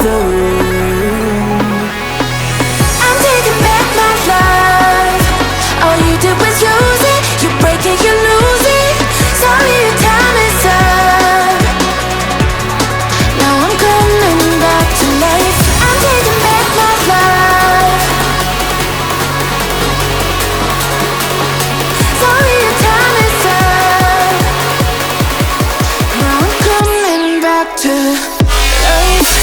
the room. I'm taking back my life. All you did was use it. You break it, you lose it. Sorry, your time is up. Now I'm coming back to life. I'm taking back my life. Sorry, your time is up. Now I'm coming back to life.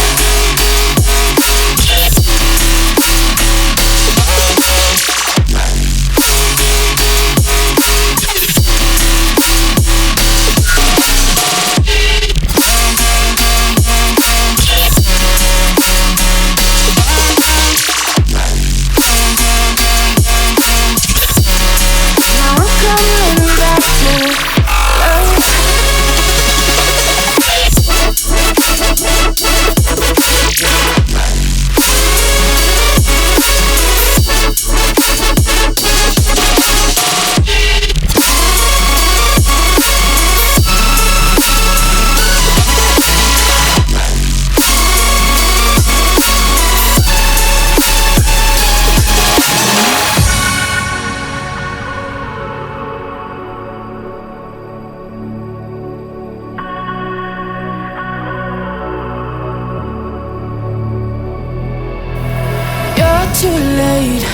Too late,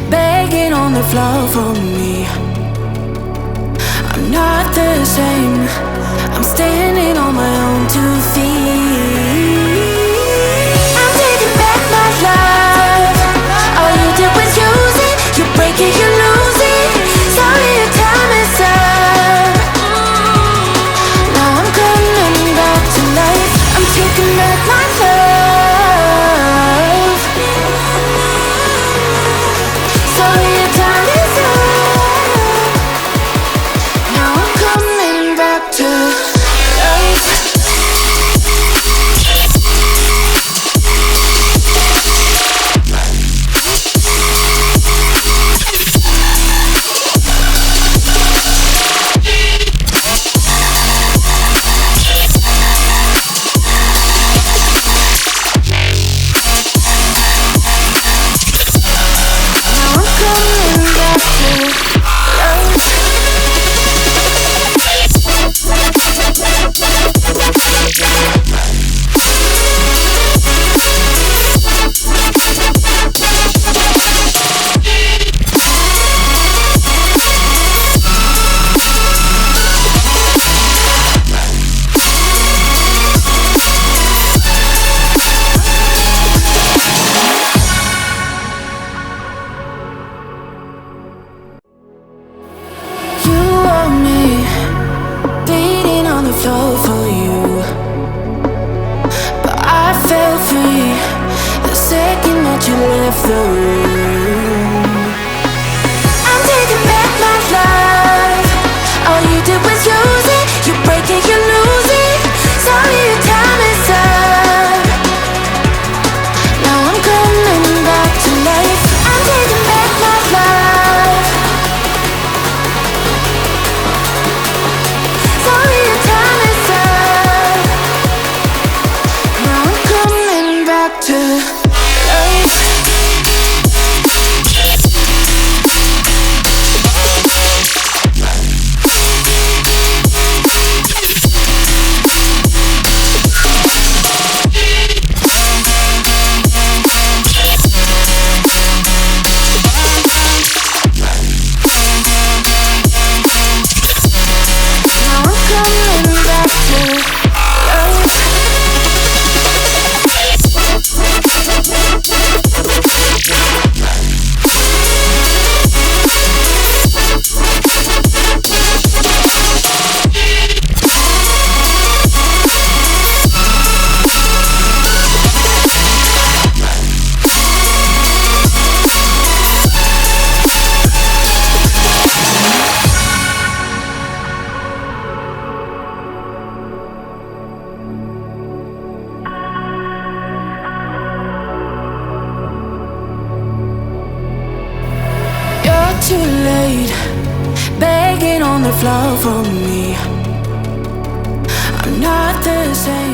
begging on the floor for me. I'm not the same. I'm standing on my own 2 feet. I'm taking back my life. All you did was use it. You break it, you lose it. Sorry, your time is up. Now I'm coming back to life. I'm taking back my love. Sorry, your time is up. Now I'm coming back to life. Flow for you, but I felt free the second that you left the room. I'm taking back my life. All you did was use it. You break it, you lose it. Sorry, your time is up. Now I'm coming back to life. I'm taking back my life. Sorry, your time is up. Now I'm coming back to life. Too late, begging on the floor for me. I'm not the same.